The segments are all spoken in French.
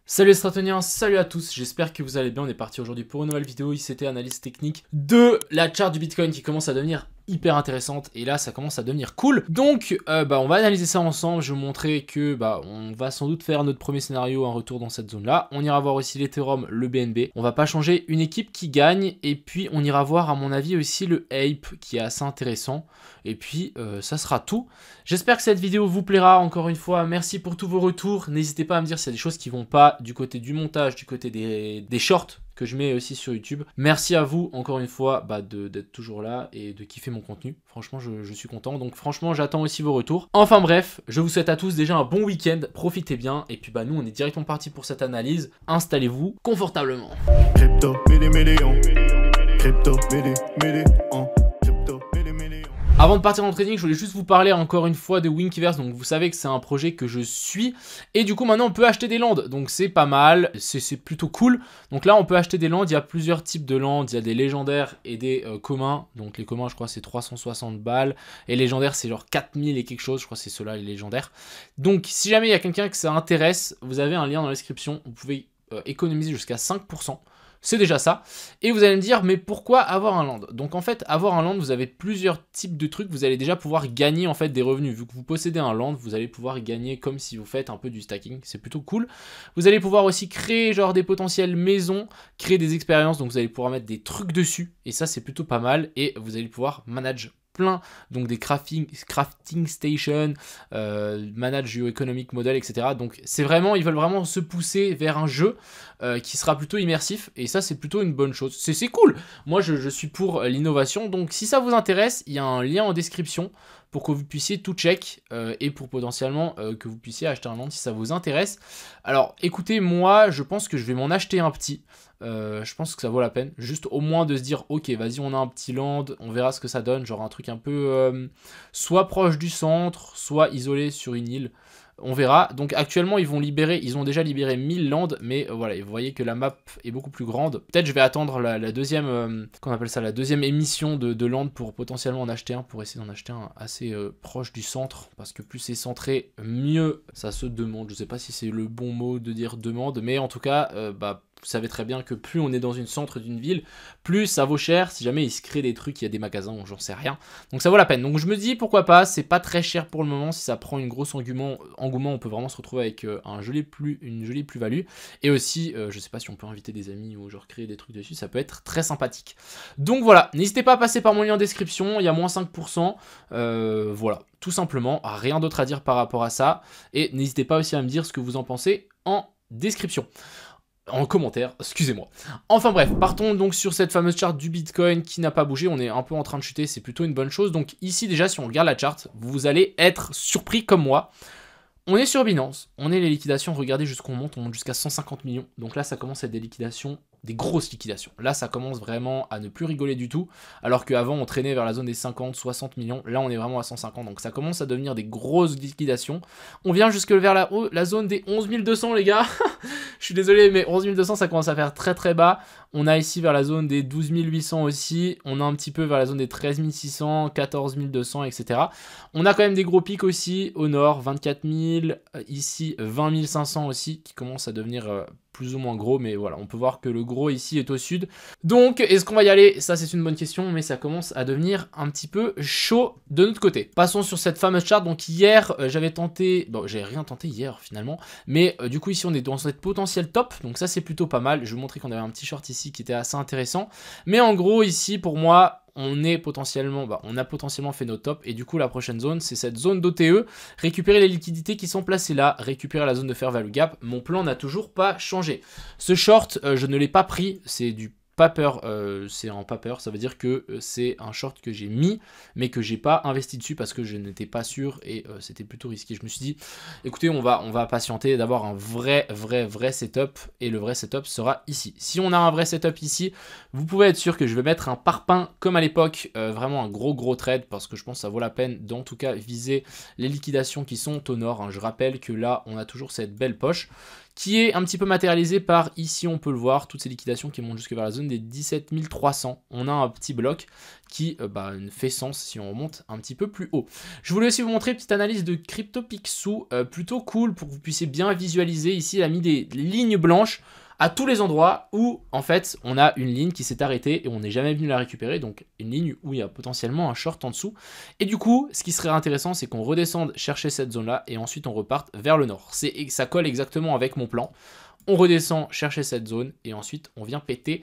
Salut les stratoniens, salut à tous, j'espère que vous allez bien. On est parti aujourd'hui pour une nouvelle vidéo, ICT analyse technique de la charte du Bitcoin qui commence à devenir hyper intéressante et là ça commence à devenir cool. Donc on va analyser ça ensemble. Je vais vous montrer que on va sans doute faire notre premier scénario, un retour dans cette zone là. On ira voir aussi l'Ethereum, le BNB. On va pas changer une équipe qui gagne et puis on ira voir à mon avis aussi le Ape qui est assez intéressant. Et puis ça sera tout. J'espère que cette vidéo vous plaira. Encore une fois, merci pour tous vos retours. N'hésitez pas à me dire s'il y a des choses qui vont pas du côté du montage, du côté des shorts que je mets aussi sur YouTube. Merci à vous encore une fois d'être toujours là et de kiffer mon contenu. Franchement, je suis content. Donc franchement, j'attends aussi vos retours. Enfin bref, je vous souhaite à tous déjà un bon week-end. Profitez bien. Et puis nous, on est directement parti pour cette analyse. Installez-vous confortablement. Crypto, million. Crypto, million. Avant de partir en trading, je voulais juste vous parler encore une fois de Winkiverse. Donc vous savez que c'est un projet que je suis. Et du coup maintenant on peut acheter des lands. Donc c'est pas mal, c'est plutôt cool. Donc là on peut acheter des lands, il y a plusieurs types de lands. Il y a des légendaires et des communs. Donc les communs je crois c'est 360 balles. Et légendaires c'est genre 4000 et quelque chose. Je crois que c'est ceux-là les légendaires. Donc si jamais il y a quelqu'un que ça intéresse, vous avez un lien dans la description. Vous pouvez économiser jusqu'à 5%. C'est déjà ça. Et vous allez me dire, mais pourquoi avoir un land? Donc en fait, avoir un land, vous avez plusieurs types de trucs. Vous allez déjà pouvoir gagner en fait des revenus. Vu que vous possédez un land, vous allez pouvoir gagner comme si vous faites un peu du stacking. C'est plutôt cool. Vous allez pouvoir aussi créer genre des potentielles maisons, créer des expériences. Donc vous allez pouvoir mettre des trucs dessus. Et ça, c'est plutôt pas mal. Et vous allez pouvoir manager plein, donc des crafting stations, manage your economic model, etc. Donc c'est vraiment, ils veulent vraiment se pousser vers un jeu qui sera plutôt immersif, et ça c'est plutôt une bonne chose. C'est cool. Moi je suis pour l'innovation, donc si ça vous intéresse, il y a un lien en description pour que vous puissiez tout check et pour potentiellement que vous puissiez acheter un land si ça vous intéresse. Alors écoutez, moi je pense que je vais m'en acheter un petit. Je pense que ça vaut la peine, juste au moins de se dire ok vas-y on a un petit land, on verra ce que ça donne, genre un truc un peu soit proche du centre, soit isolé sur une île. On verra. Donc actuellement ils ont déjà libéré 1000 lands, mais voilà, vous voyez que la map est beaucoup plus grande. Peut-être je vais attendre la deuxième, qu'on appelle ça, la deuxième émission de land pour potentiellement en acheter un, pour essayer d'en acheter un assez proche du centre, parce que plus c'est centré, mieux ça se demande. Je sais pas si c'est le bon mot de dire demande, mais en tout cas, vous savez très bien que plus on est dans une centre d'une ville, plus ça vaut cher. Si jamais il se crée des trucs, il y a des magasins, j'en sais rien. Donc ça vaut la peine. Donc je me dis pourquoi pas, c'est pas très cher pour le moment. Si ça prend une grosse engouement, on peut vraiment se retrouver avec une jolie plus-value. Et aussi, je sais pas si on peut inviter des amis ou genre créer des trucs dessus, ça peut être très sympathique. Donc voilà, n'hésitez pas à passer par mon lien en description, il y a moins 5%. Voilà, tout simplement, rien d'autre à dire par rapport à ça. Et n'hésitez pas aussi à me dire ce que vous en pensez en description. En commentaire, excusez-moi. Enfin bref, partons donc sur cette fameuse charte du Bitcoin qui n'a pas bougé. On est un peu en train de chuter, c'est plutôt une bonne chose. Donc ici déjà, si on regarde la charte, vous allez être surpris comme moi. On est sur Binance, on est les liquidations, regardez jusqu'où on monte jusqu'à 150 millions. Donc là, ça commence à être des liquidations, des grosses liquidations. Là, ça commence vraiment à ne plus rigoler du tout, alors qu'avant, on traînait vers la zone des 50, 60 millions. Là, on est vraiment à 150, donc ça commence à devenir des grosses liquidations. On vient jusque vers la zone des 11 200, les gars. Je suis désolé, mais 11 200, ça commence à faire très très bas. On a ici vers la zone des 12 800 aussi. On a un petit peu vers la zone des 13 600, 14 200, etc. On a quand même des gros pics aussi au nord, 24 000. Ici 20 500 aussi qui commence à devenir plus ou moins gros, mais voilà, on peut voir que le gros ici est au sud. Donc est-ce qu'on va y aller? Ça c'est une bonne question, mais ça commence à devenir un petit peu chaud de notre côté. Passons sur cette fameuse charte. Donc hier j'avais tenté, bon j'ai rien tenté hier finalement, mais du coup ici on est dans cette potentielle top, donc ça c'est plutôt pas mal. Je vais vous montrer qu'on avait un petit short ici qui était assez intéressant, mais en gros ici pour moi on a potentiellement fait nos tops, et du coup la prochaine zone c'est cette zone d'OTE, récupérer les liquidités qui sont placées là, récupérer la zone de fair value gap. Mon plan n'a toujours pas changé. Ce short je ne l'ai pas pris, c'est du paper, c'est en paper, ça veut dire que c'est un short que j'ai mis mais que j'ai pas investi dessus parce que je n'étais pas sûr et c'était plutôt risqué. Je me suis dit écoutez, on va patienter d'avoir un vrai setup, et le vrai setup sera ici. Si on a un vrai setup ici, vous pouvez être sûr que je vais mettre un parpaing comme à l'époque, vraiment un gros trade, parce que je pense que ça vaut la peine d'en tout cas viser les liquidations qui sont au nord, hein. Je rappelle que là on a toujours cette belle poche qui est un petit peu matérialisé par, ici on peut le voir, toutes ces liquidations qui montent jusque vers la zone des 17 300. On a un petit bloc qui fait sens si on remonte un petit peu plus haut. Je voulais aussi vous montrer une petite analyse de CryptoPicsou, plutôt cool pour que vous puissiez bien visualiser. Ici, il a mis des lignes blanches à tous les endroits où, en fait, on a une ligne qui s'est arrêtée et on n'est jamais venu la récupérer. Donc, une ligne où il y a potentiellement un short en dessous. Et du coup, ce qui serait intéressant, c'est qu'on redescende chercher cette zone-là et ensuite on reparte vers le nord. Ça colle exactement avec mon plan. On redescend chercher cette zone et ensuite on vient péter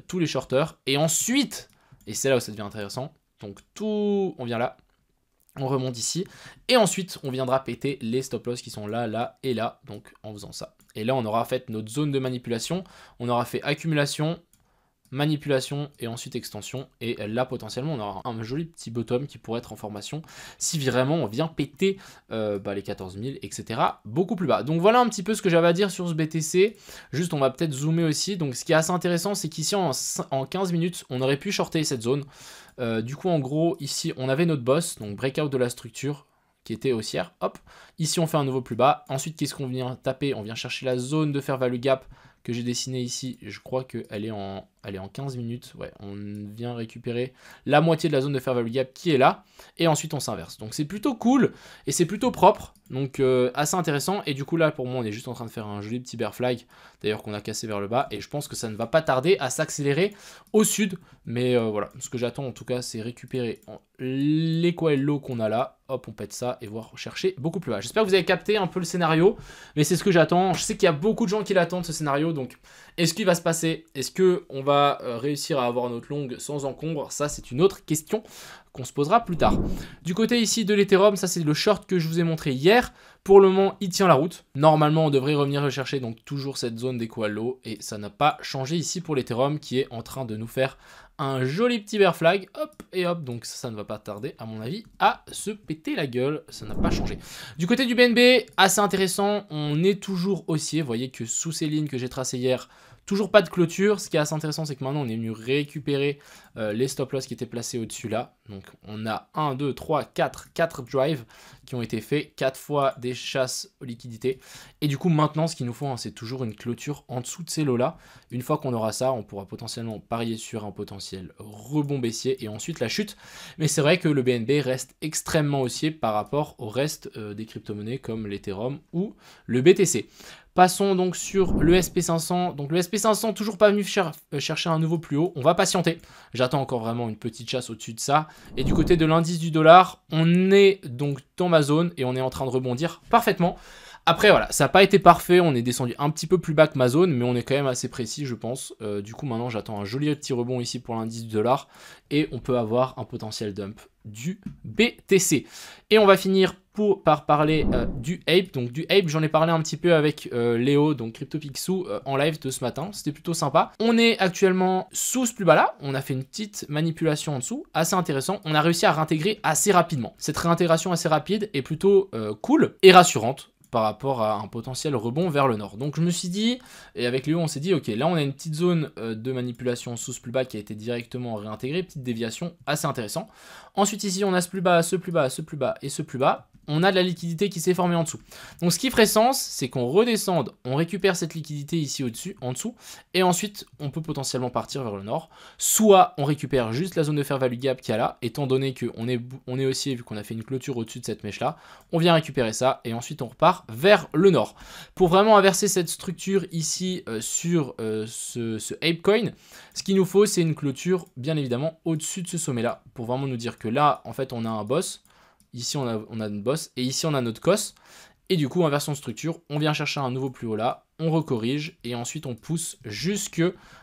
tous les shorters. Et ensuite, et c'est là où ça devient intéressant, donc on vient là. On remonte ici, et ensuite on viendra péter les stop loss qui sont là, là et là, donc en faisant ça. Et là on aura fait notre zone de manipulation, on aura fait accumulation, manipulation et ensuite extension, et là potentiellement on aura un joli petit bottom qui pourrait être en formation si vraiment on vient péter les 14 000 etc beaucoup plus bas. Donc voilà un petit peu ce que j'avais à dire sur ce BTC. Juste on va peut-être zoomer aussi. Donc ce qui est assez intéressant, c'est qu'ici en 15 minutes on aurait pu shorter cette zone. Du coup en gros ici on avait notre boss, donc breakout de la structure qui était haussière, hop, ici on fait un nouveau plus bas. Ensuite qu'est-ce qu'on vient taper? On vient chercher la zone de fair value gap que j'ai dessiné ici, je crois qu'elle est en 15 minutes, ouais, on vient récupérer la moitié de la zone de fair value gap qui est là, et ensuite on s'inverse. Donc c'est plutôt cool, et c'est plutôt propre, donc assez intéressant, et du coup là pour moi on est juste en train de faire un joli petit bear flag, d'ailleurs qu'on a cassé vers le bas, et je pense que ça ne va pas tarder à s'accélérer au sud, mais voilà, ce que j'attends en tout cas c'est récupérer les coils low qu'on a là, hop on pète ça, et voir chercher beaucoup plus bas. J'espère que vous avez capté un peu le scénario, mais c'est ce que j'attends, je sais qu'il y a beaucoup de gens qui l'attendent ce scénario, donc est-ce qu'il va se passer? Est-ce qu'on va réussir à avoir notre longue sans encombre? Ça c'est une autre question qu'on se posera plus tard. Du côté ici de l'Ethereum, ça c'est le short que je vous ai montré hier. Pour le moment, il tient la route. Normalement, on devrait revenir le chercher, donc toujours cette zone des coils low, et ça n'a pas changé ici pour l'Ethereum qui est en train de nous faire un joli petit bear flag, hop et hop, donc ça ne va pas tarder à mon avis à se péter la gueule, ça n'a pas changé. Du côté du BNB, assez intéressant, on est toujours haussier, vous voyez que sous ces lignes que j'ai tracées hier, toujours pas de clôture. Ce qui est assez intéressant, c'est que maintenant on est venu récupérer les stop loss qui étaient placés au-dessus là. Donc on a 1, 2, 3, 4 drives qui ont été faits, 4 fois des chasses aux liquidités. Et du coup maintenant ce qu'il nous faut, c'est toujours une clôture en dessous de ces lots là. Une fois qu'on aura ça, on pourra potentiellement parier sur un potentiel rebond baissier et ensuite la chute. Mais c'est vrai que le BNB reste extrêmement haussier par rapport au reste des crypto-monnaies comme l'Ethereum ou le BTC. Passons donc sur le SP500. Donc le SP500 toujours pas venu chercher un nouveau plus haut. On va patienter. J'attends encore vraiment une petite chasse au-dessus de ça. Et du côté de l'indice du dollar, on est donc dans ma zone et on est en train de rebondir parfaitement. Après voilà, ça n'a pas été parfait, on est descendu un petit peu plus bas que ma zone, mais on est quand même assez précis je pense. Du coup maintenant j'attends un joli petit rebond ici pour l'indice du dollar et on peut avoir un potentiel dump du BTC. Et on va finir par parler du Ape. Donc du Ape, j'en ai parlé un petit peu avec Léo, donc CryptoPicsou, en live de ce matin. C'était plutôt sympa. On est actuellement sous ce plus bas là. On a fait une petite manipulation en dessous, assez intéressant. On a réussi à réintégrer assez rapidement. Cette réintégration assez rapide est plutôt cool et rassurante par rapport à un potentiel rebond vers le nord. Donc je me suis dit, et avec Léo on s'est dit, ok, là on a une petite zone de manipulation sous ce plus bas qui a été directement réintégrée, petite déviation assez intéressant. Ensuite ici on a ce plus bas, ce plus bas, ce plus bas et ce plus bas. On a de la liquidité qui s'est formée en dessous. Donc ce qui ferait sens, c'est qu'on redescende, on récupère cette liquidité ici au-dessus, en dessous, et ensuite on peut potentiellement partir vers le nord. Soit on récupère juste la zone de fair value gap qu'il y a là, étant donné qu'on est haussier vu qu'on a fait une clôture au-dessus de cette mèche là, on vient récupérer ça et ensuite on repart vers le nord. Pour vraiment inverser cette structure ici sur ce Apecoin, ce qu'il nous faut c'est une clôture bien évidemment au-dessus de ce sommet là, pour vraiment nous dire que là en fait on a un boss. Ici, on a une boss et ici, on a notre cos. Et du coup, inversion de structure, on vient chercher un nouveau plus haut là, on recorrige et ensuite on pousse jusque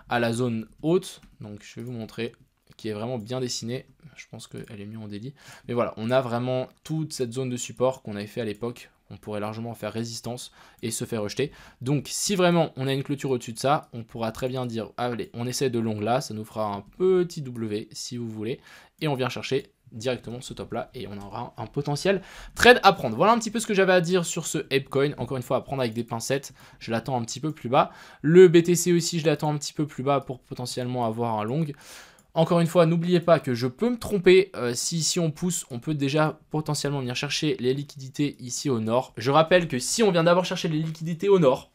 à la zone haute. Donc, je vais vous montrer, qui est vraiment bien dessinée. Je pense qu'elle est mieux en délit. Mais voilà, on a vraiment toute cette zone de support qu'on avait fait à l'époque. On pourrait largement faire résistance et se faire rejeter. Donc, si vraiment on a une clôture au-dessus de ça, on pourra très bien dire, allez, on essaie de long là, ça nous fera un petit W si vous voulez. Et on vient chercher directement ce top là et on aura un potentiel trade à prendre. Voilà un petit peu ce que j'avais à dire sur ce Apecoin. Encore une fois, à prendre avec des pincettes, je l'attends un petit peu plus bas. Le BTC aussi, je l'attends un petit peu plus bas pour potentiellement avoir un long. Encore une fois, n'oubliez pas que je peux me tromper. Si ici on pousse, on peut déjà potentiellement venir chercher les liquidités ici au nord. Je rappelle que si on vient d'abord chercher les liquidités au nord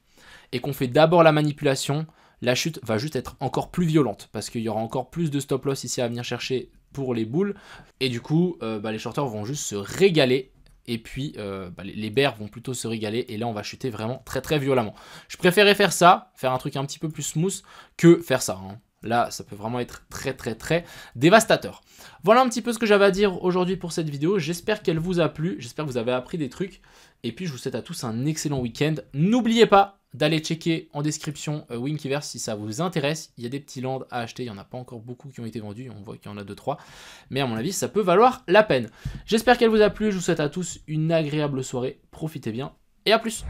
et qu'on fait d'abord la manipulation, la chute va juste être encore plus violente parce qu'il y aura encore plus de stop loss ici à venir chercher pour les boules. Et du coup, les shorters vont juste se régaler. Et puis, les bears vont plutôt se régaler. Et là, on va chuter vraiment très très violemment. Je préférais faire ça, faire un truc un petit peu plus smooth, que faire ça. Hein. Là, ça peut vraiment être très très très dévastateur. Voilà un petit peu ce que j'avais à dire aujourd'hui pour cette vidéo. J'espère qu'elle vous a plu. J'espère que vous avez appris des trucs. Et puis, je vous souhaite à tous un excellent week-end. N'oubliez pas d'aller checker en description Winkyverse si ça vous intéresse. Il y a des petits lands à acheter. Il n'y en a pas encore beaucoup qui ont été vendus. On voit qu'il y en a 2-3. Mais à mon avis, ça peut valoir la peine. J'espère qu'elle vous a plu. Je vous souhaite à tous une agréable soirée. Profitez bien et à plus.